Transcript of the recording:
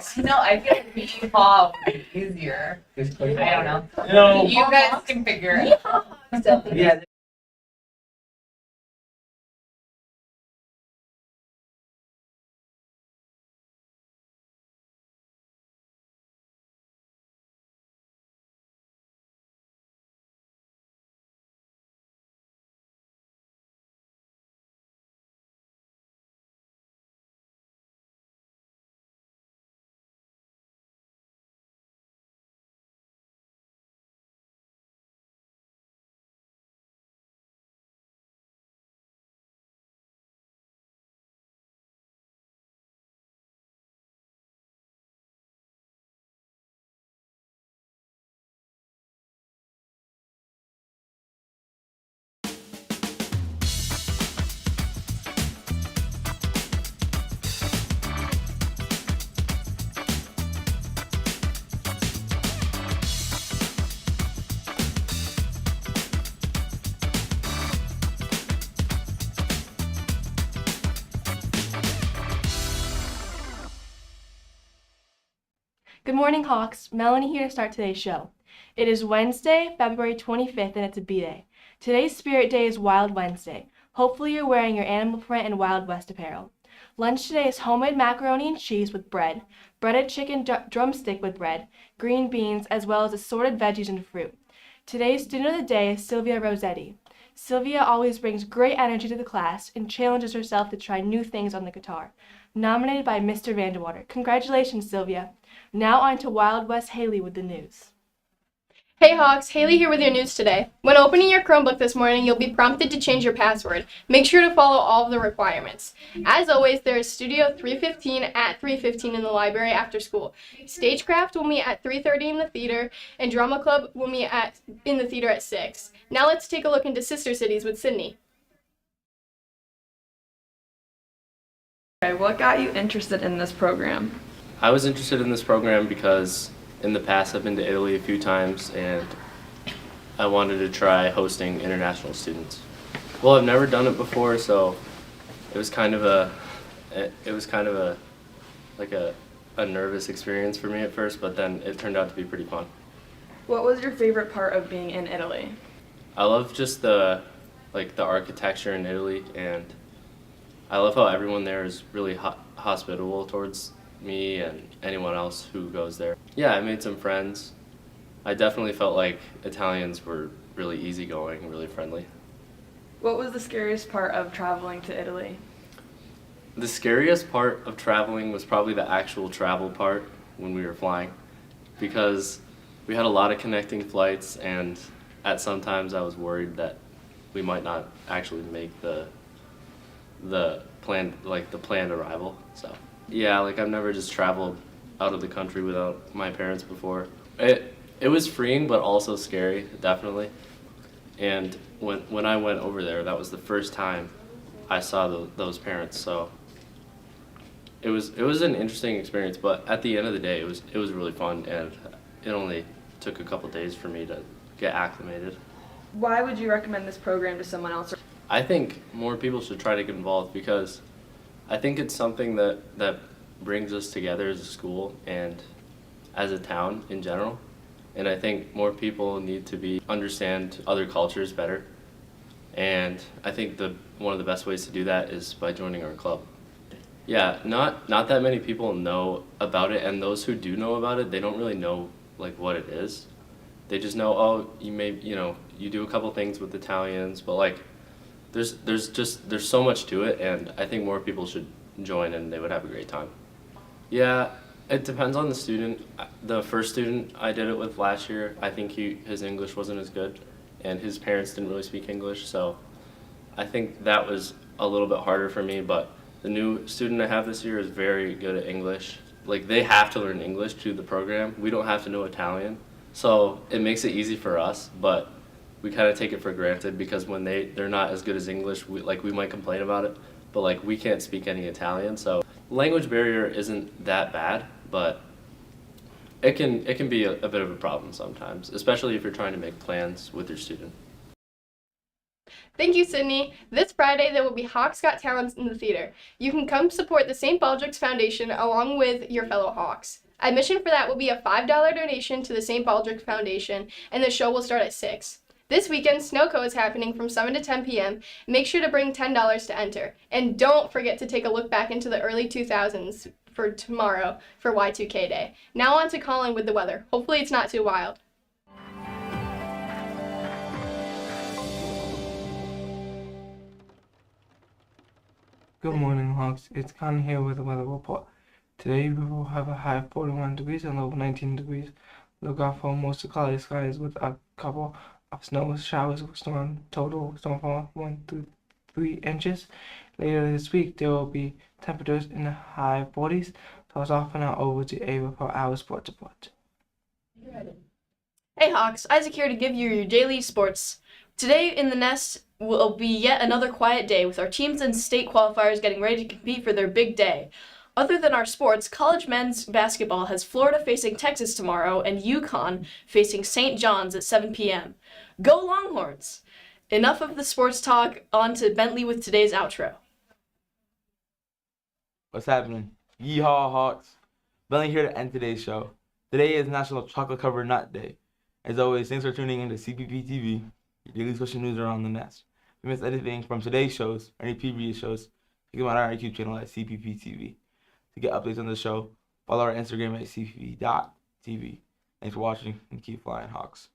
Hawks. No, I feel like being Hawk would be easier. I don't know. No. You guys can figure it out. Yeah. Good morning, Hawks. Melanie here to start today's show. It is Wednesday, February 25th, and it's a B-Day. Today's Spirit Day is Wild Wednesday. Hopefully you're wearing your animal print and Wild West apparel. Lunch today is homemade macaroni and cheese with bread, breaded chicken drumstick with bread, green beans, as well as assorted veggies and fruit. Today's student of the day is Sylvia Rossetti. Sylvia always brings great energy to the class and challenges herself to try new things on the guitar. Nominated by Mr. Vanderwater. Congratulations, Sylvia. Now on to Wild West Haley with the news. Hey Hawks, Haley here with your news today. When opening your Chromebook this morning, you'll be prompted to change your password. Make sure to follow all of the requirements. As always, there is Studio 315 at 3:15 in the library after school. Stagecraft will meet at 3:30 in the theater, and Drama Club will meet in the theater at 6. Now let's take a look into Sister Cities with Sydney. Okay, what got you interested in this program? I was interested in this program because in the past I've been to Italy a few times and I wanted to try hosting international students. Well, I've never done it before, so it was kind of a nervous experience for me at first, but then it turned out to be pretty fun. What was your favorite part of being in Italy? I love just the architecture in Italy, and I love how everyone there is really hospitable towards me and anyone else who goes there. Yeah, I made some friends. I definitely felt like Italians were really easygoing, really friendly. What was the scariest part of traveling to Italy? The scariest part of traveling was probably the actual travel part when we were flying, because we had a lot of connecting flights, and at some times I was worried that we might not actually make the planned arrival. So yeah, I've never just traveled out of the country without my parents before. It was freeing, but also scary, definitely. And when I went over there, that was the first time I saw those parents. So it was an interesting experience, but at the end of the day, it was really fun, and it only took a couple days for me to get acclimated. Why would you recommend this program to someone else? I think more people should try to get involved because I think it's something that brings us together as a school and as a town in general. And I think more people need to understand other cultures better. And I think one of the best ways to do that is by joining our club. Yeah, not that many people know about it, and those who do know about it, they don't really know what it is. They just know, oh, you do a couple things with Italians, but there's so much to it, and I think more people should join and they would have a great time. Yeah, it depends on the student. The first student I did it with last year, I think his English wasn't as good, and his parents didn't really speak English, so I think that was a little bit harder for me, but the new student I have this year is very good at English. They have to learn English to the program. We don't have to know Italian, so it makes it easy for us, but we kind of take it for granted because when they're not as good as English, we might complain about it, but we can't speak any Italian, so language barrier isn't that bad, but it can be a bit of a problem sometimes, especially if you're trying to make plans with your student. Thank you, Sydney. This Friday, there will be Hawks Got Talents in the theater. You can come support the St. Baldrick's Foundation along with your fellow Hawks. Admission for that will be a $5 donation to the St. Baldrick's Foundation, and the show will start at 6. This weekend, Snowco is happening from 7 to 10 p.m. Make sure to bring $10 to enter. And don't forget to take a look back into the early 2000s for tomorrow for Y2K Day. Now on to Colin with the weather. Hopefully it's not too wild. Good morning, Hawks. It's Con here with the weather report. Today we will have a high of 41 degrees and low of 19 degrees. Look out for mostly cloudy skies with a couple of snow showers with total snowfall 1 to 3 inches. Later this week there will be temperatures in the high 40s. So it's off and out over to Ava for our sports report. Hey Hawks, Isaac here to give you your daily sports. Today in the Nest will be yet another quiet day with our teams and state qualifiers getting ready to compete for their big day. Other than our sports, college men's basketball has Florida facing Texas tomorrow and UConn facing St. John's at 7 p.m. Go Longhorns! Enough of the sports talk, on to Bentley with today's outro. What's happening? Yeehaw, Hawks. Bentley here to end today's show. Today is National Chocolate Covered Nut Day. As always, thanks for tuning in to CPPtv, your daily social news around the Nest. If you missed anything from today's shows or any previous shows, check them out on our YouTube channel at CPPtv. To get updates on the show, follow our Instagram at CPP.tv. Thanks for watching and keep flying, Hawks.